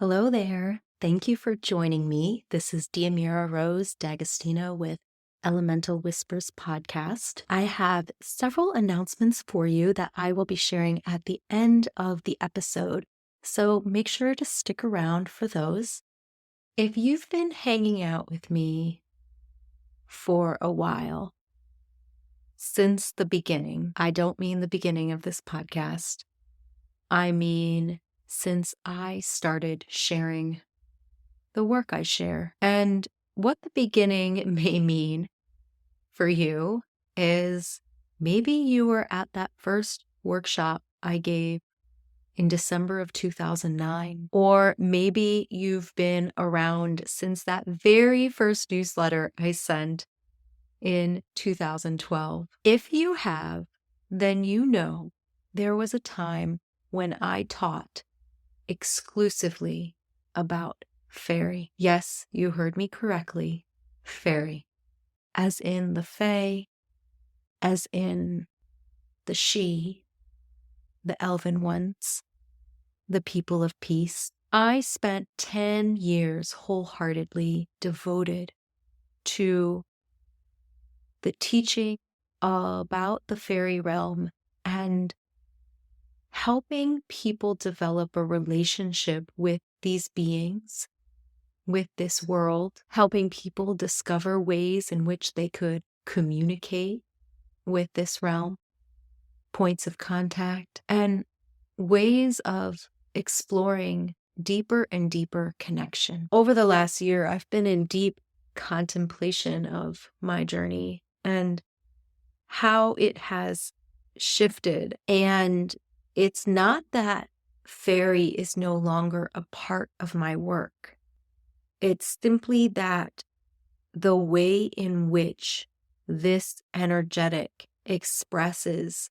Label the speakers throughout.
Speaker 1: Hello there. Thank you for joining me. This is Diamira Rose D'Agostino with Elemental Whispers podcast. I have several announcements for you that I will be sharing at the end of the episode, so make sure to stick around for those. If you've been hanging out with me for a while, since the beginning, I don't mean the beginning of this podcast, I mean since I started sharing the work I share. And what the beginning may mean for you is maybe you were at that first workshop I gave in December of 2009, or maybe you've been around since that very first newsletter I sent in 2012. If you have, then you know there was a time when I taught exclusively about Faerie. Yes, you heard me correctly. Faerie. As in the Fae, as in the she, the elven ones, the people of peace. I spent 10 years wholeheartedly devoted to the teaching about the fairy realm and helping people develop a relationship with these beings, with this world, helping people discover ways in which they could communicate with this realm, points of contact, and ways of exploring deeper and deeper connection. Over the last year, I've been in deep contemplation of my journey and how it has shifted. And it's not that Faerie is no longer a part of my work. It's simply that the way in which this energetic expresses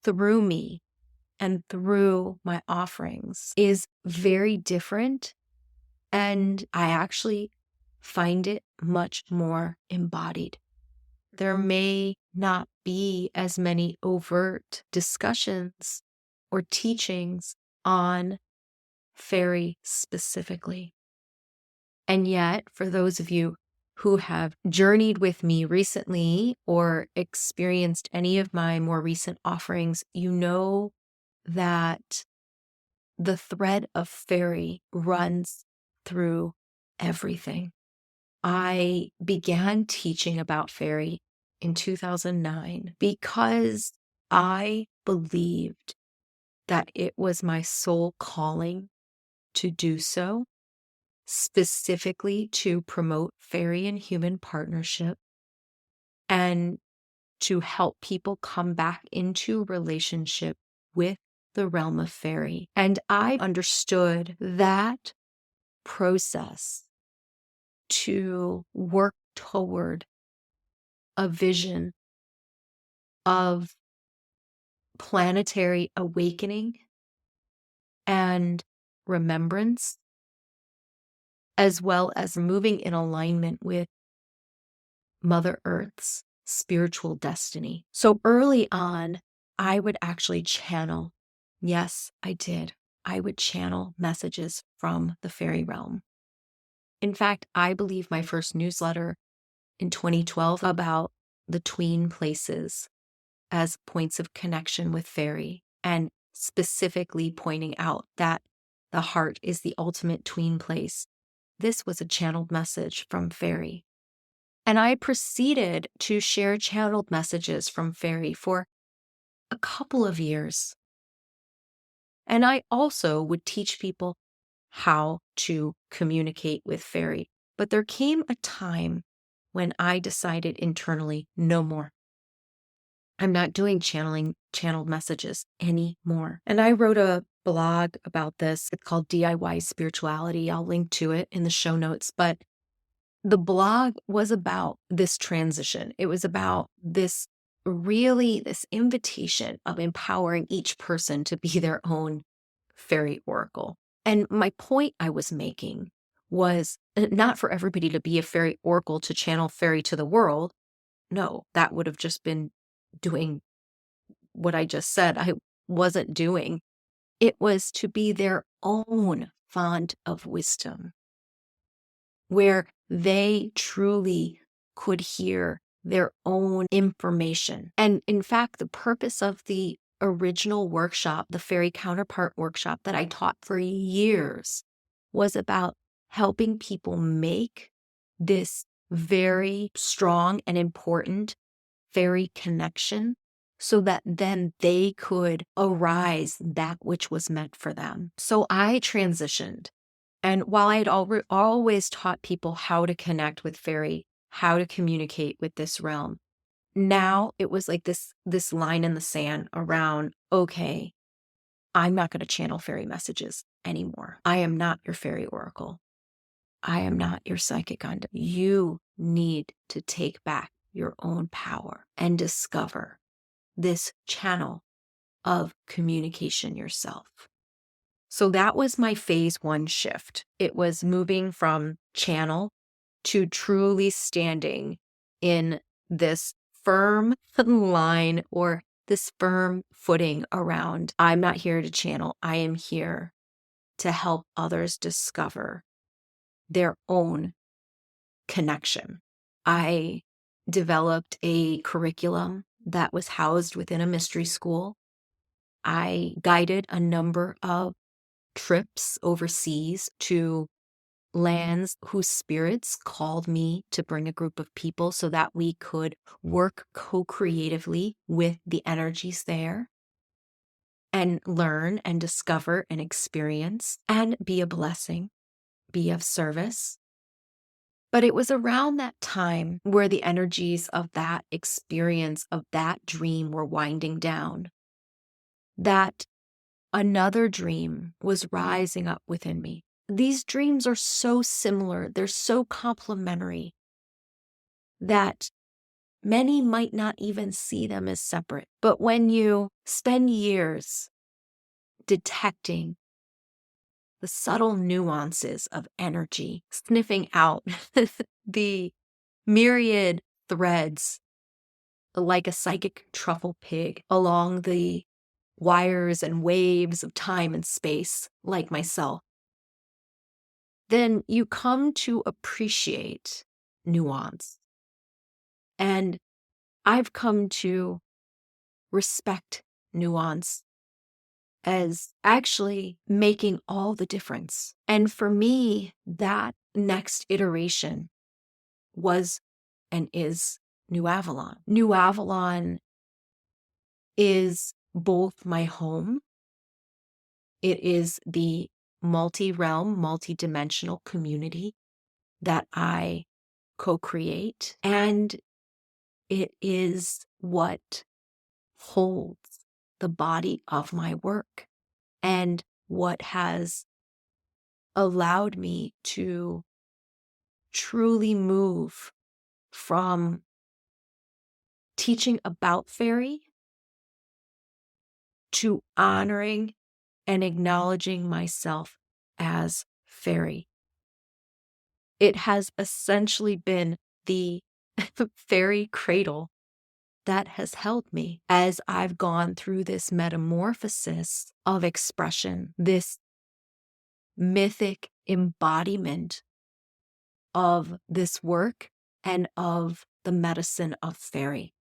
Speaker 1: through me and through my offerings is very different. And I actually find it much more embodied. There may not be as many overt discussions or teachings on Faerie specifically. And yet, for those of you who have journeyed with me recently or experienced any of my more recent offerings, you know that the thread of Faerie runs through everything. I began teaching about Faerie in 2009 because I believed that it was my soul calling to do so, specifically to promote Faerie and human partnership and to help people come back into relationship with the realm of Faerie. And I understood that process to work toward a vision of planetary awakening and remembrance, as well as moving in alignment with Mother Earth's spiritual destiny. So early on, I would actually channel. Yes, I did. I would channel messages from the fairy realm. In fact, I believe my first newsletter in 2012 about the tween places as points of connection with Faerie, and specifically pointing out that the heart is the ultimate tween place. This was a channeled message from Faerie. And I proceeded to share channeled messages from Faerie for a couple of years. And I also would teach people how to communicate with Faerie. But there came a time when I decided internally, no more. I'm not doing channeled messages anymore. And I wrote a blog about this. It's called DIY Spirituality. I'll link to it in the show notes. But the blog was about this transition. It was about this invitation of empowering each person to be their own fairy oracle. And my point I was making was not for everybody to be a fairy oracle to channel Faerie to the world. No, that would have just been doing what I just said I wasn't doing. It was to be their own font of wisdom, where they truly could hear their own information. And in fact, the purpose of the original workshop, the Fairy Counterpart workshop that I taught for years, was about helping people make this very strong and important fairy connection so that then they could arise that which was meant for them. So I transitioned. And while I had always taught people how to connect with fairy, how to communicate with this realm, now it was like this line in the sand around, okay, I'm not going to channel fairy messages anymore. I am not your fairy oracle. I am not your psychic conduit. You need to take back your own power and discover this channel of communication yourself. So that was my phase 1 shift. It was moving from channel to truly standing in this firm line or this firm footing around, I'm not here to channel. I am here to help others discover their own connection. I developed a curriculum that was housed within a mystery school. I guided a number of trips overseas to lands whose spirits called me to bring a group of people so that we could work co-creatively with the energies there and learn and discover and experience and be a blessing, be of service. But it was around that time where the energies of that experience, of that dream were winding down, that another dream was rising up within me. These dreams are so similar, they're so complementary that many might not even see them as separate. But when you spend years detecting the subtle nuances of energy, sniffing out the myriad threads like a psychic truffle pig along the wires and waves of time and space, like myself, then you come to appreciate nuance. And I've come to respect nuance as actually making all the difference. And for me, that next iteration was and is New Avalon. New Avalon is both my home, it is the multi-realm, multi-dimensional community that I co-create, and it is what holds the body of my work and what has allowed me to truly move from teaching about fairy to honoring and acknowledging myself as fairy. It has essentially been the fairy cradle that has held me as I've gone through this metamorphosis of expression, this mythic embodiment of this work and of the medicine of fairy.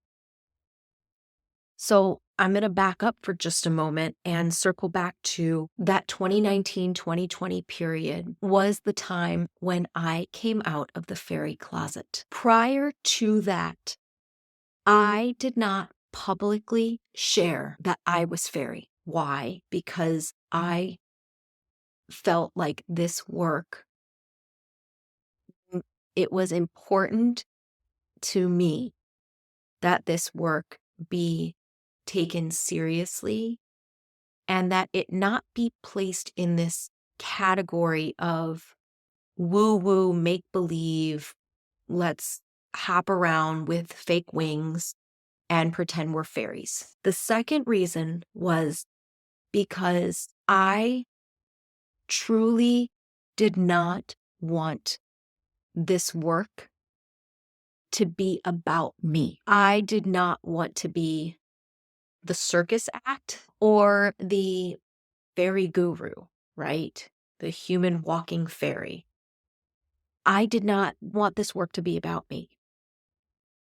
Speaker 1: So I'm going to back up for just a moment and circle back to that 2019-2020 period was the time when I came out of the fairy closet. Prior to that, I did not publicly share that I was fairy. Why? Because I felt like this work, it was important to me that this work be taken seriously and that it not be placed in this category of woo-woo, make-believe, let's hop around with fake wings and pretend we're fairies. The second reason was because I truly did not want this work to be about me. I did not want to be the circus act or the fairy guru, right? the human walking fairy. I did not want this work to be about me.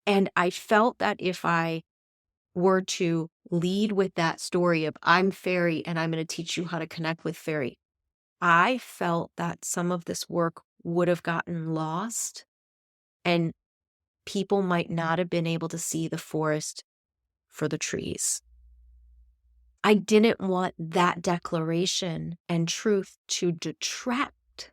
Speaker 1: And I felt that if I were to lead with that story of I'm Faerie and I'm going to teach you how to connect with Faerie, I felt that some of this work would have gotten lost and people might not have been able to see the forest for the trees. I didn't want that declaration and truth to detract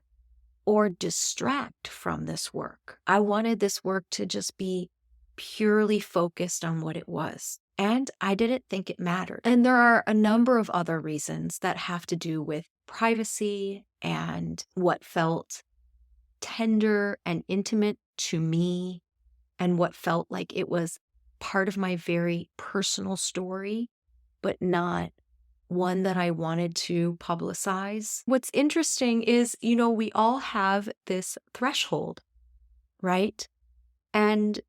Speaker 1: or distract from this work. I wanted this work to just be purely focused on what it was. And I didn't think it mattered. And there are a number of other reasons that have to do with privacy and what felt tender and intimate to me and what felt like it was part of my very personal story, but not one that I wanted to publicize. What's interesting is, we all have this threshold, right? And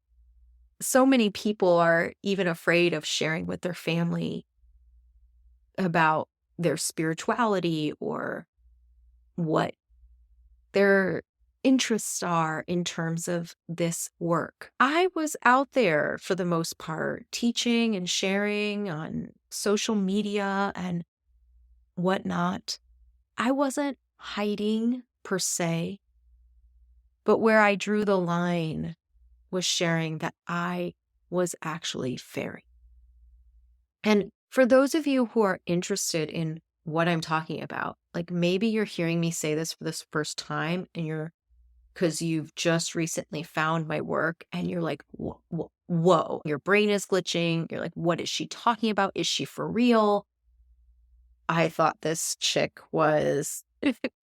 Speaker 1: so many people are even afraid of sharing with their family about their spirituality or what their interests are in terms of this work. I was out there for the most part, teaching and sharing on social media and whatnot. I wasn't hiding per se, but where I drew the line was sharing that I was actually Faerie. And for those of you who are interested in what I'm talking about, like maybe you're hearing me say this for the first time and because you've just recently found my work and you're like, whoa, your brain is glitching. You're like, what is she talking about? Is she for real? I thought this chick was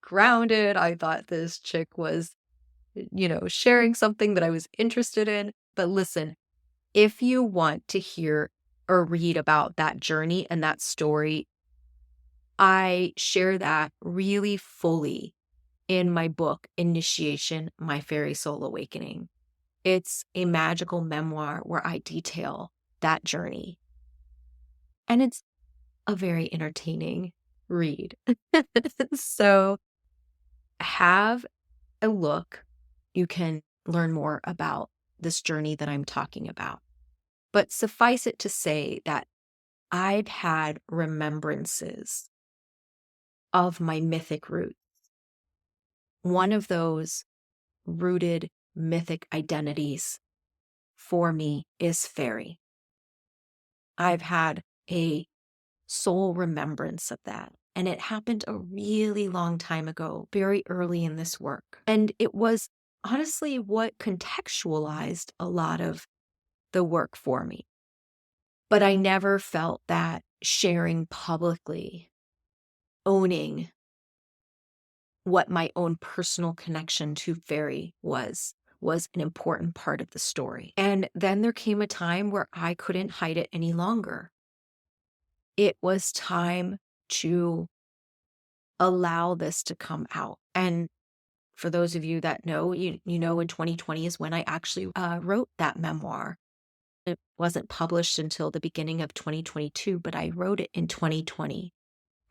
Speaker 1: grounded. I thought this chick was, sharing something that I was interested in. But listen, if you want to hear or read about that journey and that story, I share that really fully in my book, Initiation, My Fairy Soul Awakening. It's a magical memoir where I detail that journey. And it's a very entertaining read. So have a look. You can learn more about this journey that I'm talking about. But suffice it to say that I've had remembrances of my mythic roots. One of those rooted mythic identities for me is Faerie. I've had a soul remembrance of that. And it happened a really long time ago, very early in this work. And it was honestly what contextualized a lot of the work for me. But I never felt that sharing publicly, owning what my own personal connection to Faerie was an important part of the story. And then there came a time where I couldn't hide it any longer. It was time to allow this to come out. And for those of you that know, in 2020 is when I actually wrote that memoir. It wasn't published until the beginning of 2022, but I wrote it in 2020.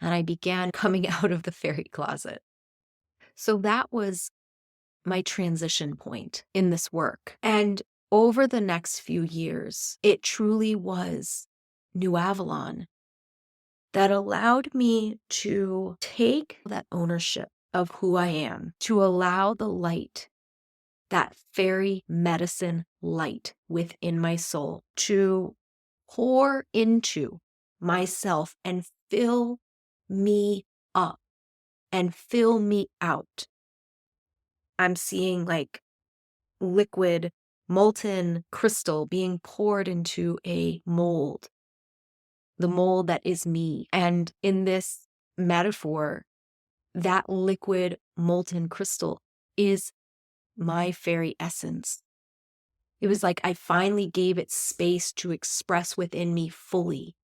Speaker 1: And I began coming out of the fairy closet. So that was my transition point in this work. And over the next few years, it truly was New Avalon that allowed me to take that ownership of who I am, to allow the light, that fairy medicine light within my soul, to pour into myself and fill me up and fill me out. I'm seeing like liquid, molten crystal being poured into a mold, the mold that is me. And in this metaphor, that liquid, molten crystal is my fairy essence. It was like I finally gave it space to express within me fully.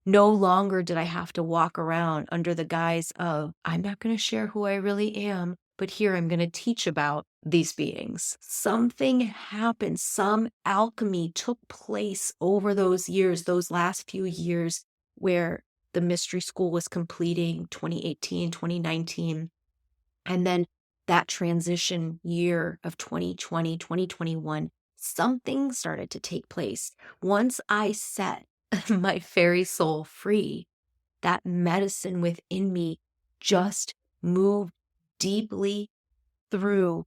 Speaker 1: No longer did I have to walk around under the guise of, I'm not going to share who I really am, but here I'm going to teach about these beings. Something happened. Some alchemy took place over those years, those last few years, where the mystery school was completing 2018, 2019. And then that transition year of 2020, 2021, something started to take place. Once I set my fairy soul free, that medicine within me just moved deeply through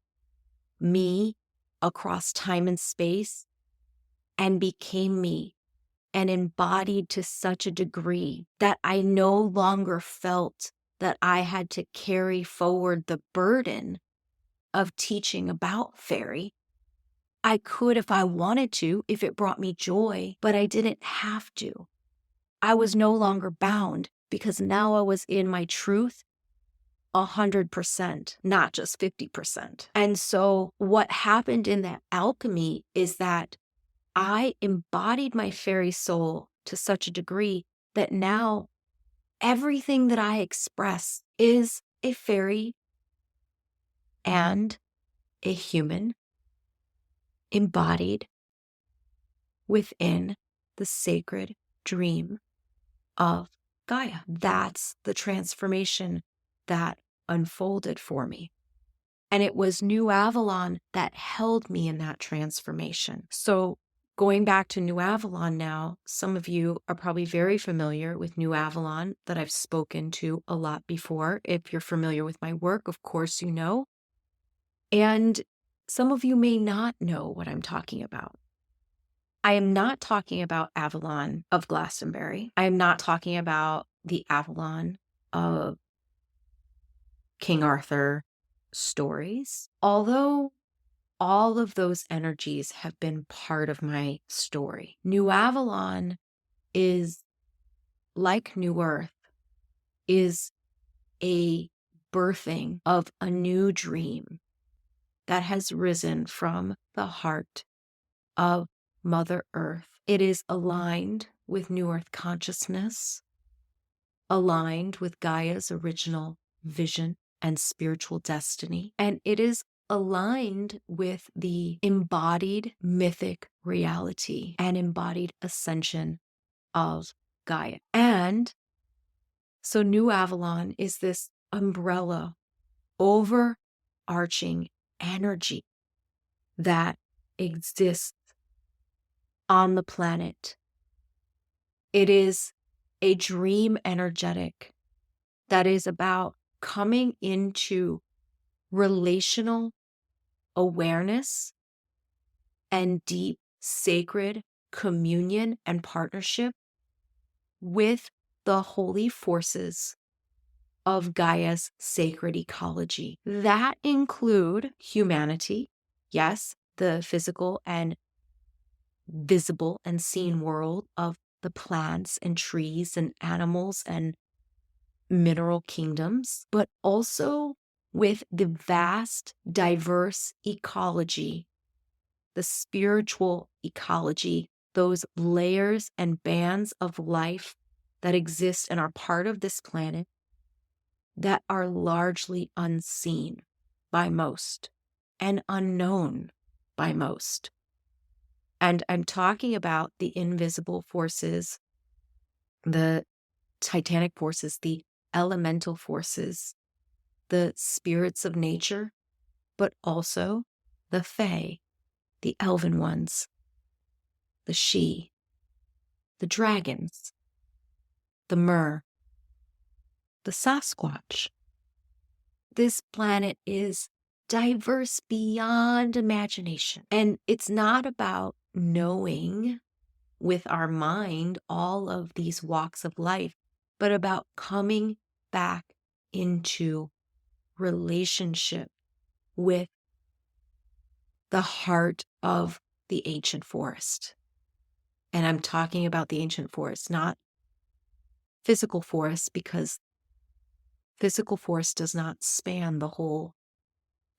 Speaker 1: me across time and space and became me and embodied to such a degree that I no longer felt that I had to carry forward the burden of teaching about fairy. I could if I wanted to, if it brought me joy, but I didn't have to. I was no longer bound because now I was in my truth 100%, not just 50%. And so what happened in that alchemy is that I embodied my fairy soul to such a degree that now everything that I express is a fairy and a human embodied within the sacred dream of Gaia. That's the transformation that unfolded for me. And it was New Avalon that held me in that transformation. So going back to New Avalon now, some of you are probably very familiar with New Avalon that I've spoken to a lot before. If you're familiar with my work, of course you know. And some of you may not know what I'm talking about. I am not talking about Avalon of Glastonbury. I am not talking about the Avalon of King Arthur stories, although all of those energies have been part of my story. New Avalon is, like New Earth, is a birthing of a new dream that has risen from the heart of Mother Earth. It is aligned with New Earth consciousness, aligned with Gaia's original vision and spiritual destiny, and it is aligned with the embodied mythic reality and embodied ascension of Gaia. And so New Avalon is this umbrella, overarching energy that exists on the planet. It is a dream energetic that is about coming into relational awareness and deep sacred communion and partnership with the holy forces of Gaia's sacred ecology. That include humanity, yes, the physical and visible and seen world of the plants and trees and animals and mineral kingdoms, but also with the vast, diverse ecology, the spiritual ecology, those layers and bands of life that exist and are part of this planet that are largely unseen by most and unknown by most. And I'm talking about the invisible forces, the titanic forces, the elemental forces, the spirits of nature, but also the Fae, the elven ones, the She, the dragons, the Mer, the Sasquatch. This planet is diverse beyond imagination. And it's not about knowing with our mind all of these walks of life, but about coming back into relationship with the heart of the ancient forest. And I'm talking about the ancient forest, not physical forest, because physical forest does not span the whole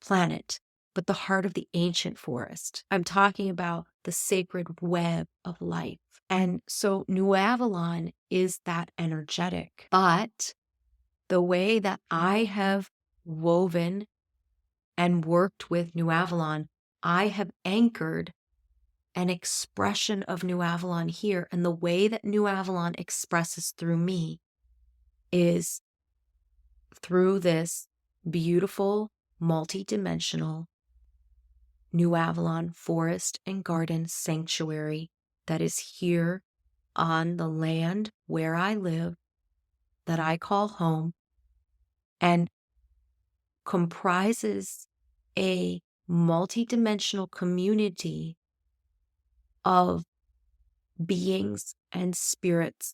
Speaker 1: planet, but the heart of the ancient forest. I'm talking about the sacred web of life. And so New Avalon is that energetic. But the way that I have woven and worked with New Avalon, I have anchored an expression of New Avalon here. And the way that New Avalon expresses through me is through this beautiful, multi-dimensional New Avalon forest and garden sanctuary that is here on the land where I live, that I call home, and comprises a multi-dimensional community of beings and spirits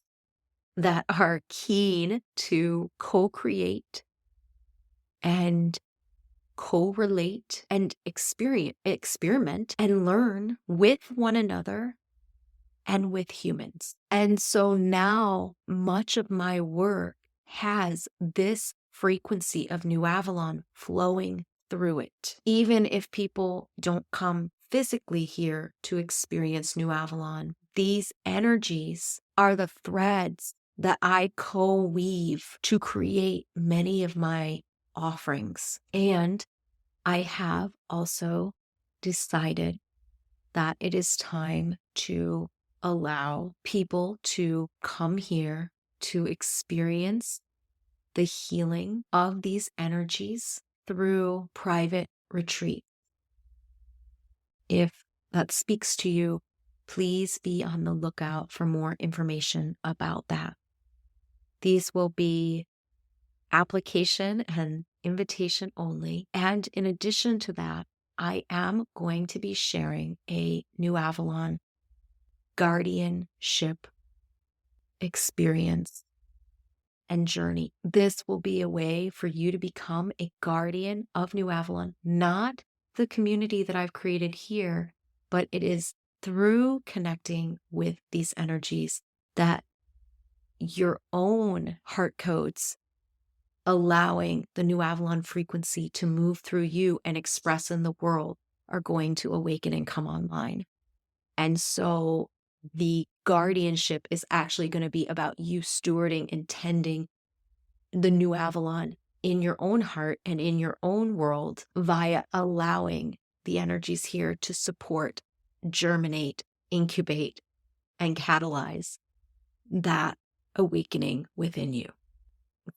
Speaker 1: that are keen to co-create and correlate and experiment and learn with one another and with humans. And so now much of my work has this frequency of New Avalon flowing through it. Even if people don't come physically here to experience New Avalon, these energies are the threads that I co-weave to create many of my offerings. And I have also decided that it is time to allow people to come here to experience the healing of these energies through private retreat. If that speaks to you, please be on the lookout for more information about that. These will be application and invitation only. And in addition to that, I am going to be sharing a New Avalon guardianship experience and journey. This will be a way for you to become a guardian of New Avalon, not the community that I've created here, but it is through connecting with these energies that your own heart codes, allowing the New Avalon frequency to move through you and express in the world, are going to awaken and come online. And so the guardianship is actually going to be about you stewarding and tending the New Avalon in your own heart and in your own world via allowing the energies here to support, germinate, incubate, and catalyze that awakening within you.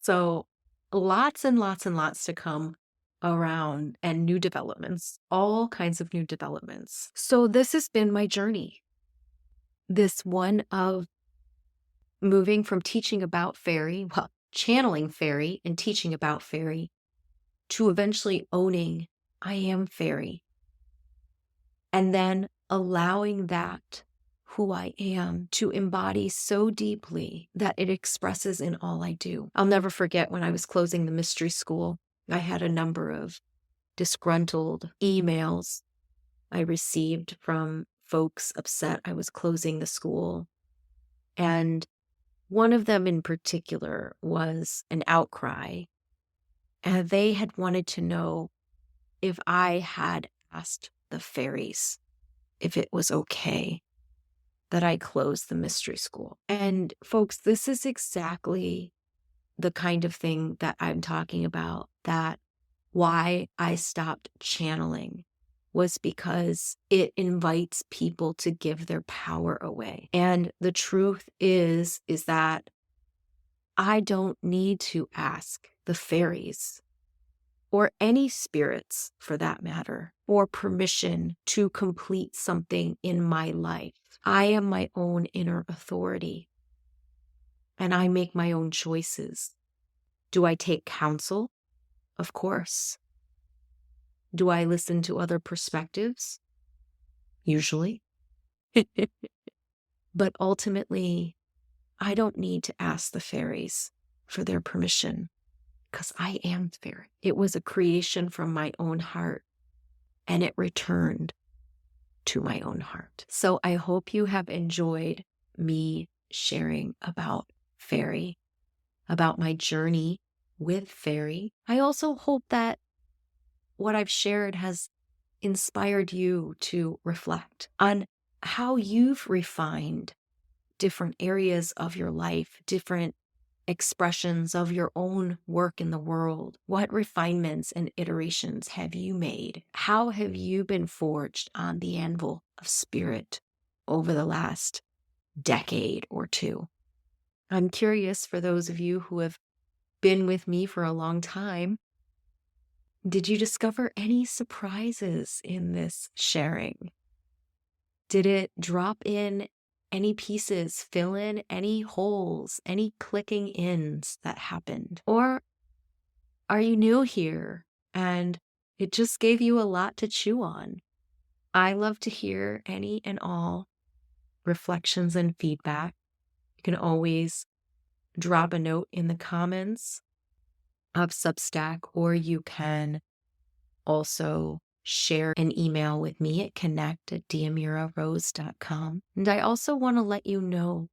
Speaker 1: So lots and lots and lots to come around, and new developments, all kinds of new developments. So this has been my journey. This one of moving from teaching about Faerie, channeling Faerie and teaching about Faerie, to eventually owning I am Faerie. And then allowing that who I am to embody so deeply that it expresses in all I do. I'll never forget when I was closing the mystery school, I had a number of disgruntled emails I received from folks upset I was closing the school. And one of them in particular was an outcry. And they had wanted to know if I had asked the fairies if it was okay that I closed the mystery school. And folks, this is exactly the kind of thing that I'm talking about, that why I stopped channeling was because it invites people to give their power away. And the truth is that I don't need to ask the fairies, or any spirits for that matter, for permission to complete something in my life. I am my own inner authority, and I make my own choices. Do I take counsel? Of course. Do I listen to other perspectives? Usually. But ultimately, I don't need to ask the fairies for their permission, because I am Faerie. It was a creation from my own heart, and it returned to my own heart. So I hope you have enjoyed me sharing about Faerie, about my journey with Faerie. I also hope that what I've shared has inspired you to reflect on how you've refined different areas of your life, different expressions of your own work in the world. What refinements and iterations have you made? How have you been forged on the anvil of spirit over the last decade or two? I'm curious for those of you who have been with me for a long time, did you discover any surprises in this sharing? Did it drop in any pieces, fill in any holes, any clicking ins that happened? Or are you new here and it just gave you a lot to chew on? I love to hear any and all reflections and feedback. You can always drop a note in the comments of Substack, or you can also share an email with me at connect@diamurarose.com. And I also want to let you know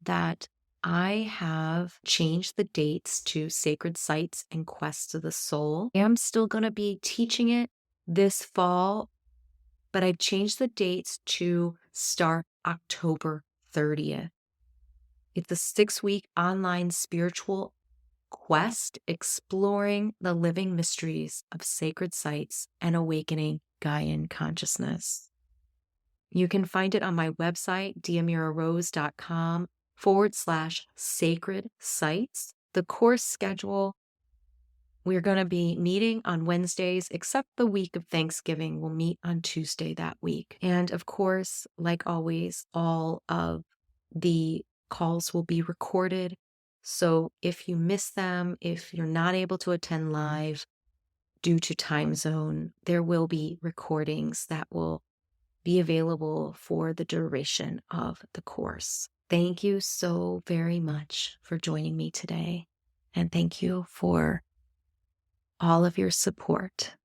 Speaker 1: that I have changed the dates to Sacred Sites and Quests of the Soul. I am still going to be teaching it this fall, but I've changed the dates to start October 30th. It's a 6-week online spiritual quest exploring the living mysteries of sacred sites and awakening Gaian consciousness. You can find it on my website, diamurarose.com/sacred sites. The course schedule, we're going to be meeting on Wednesdays, except the week of Thanksgiving. We'll meet on Tuesday that week. And of course, like always, all of the calls will be recorded. So if you miss them, if you're not able to attend live due to time zone, there will be recordings that will be available for the duration of the course. Thank you so very much for joining me today. And thank you for all of your support.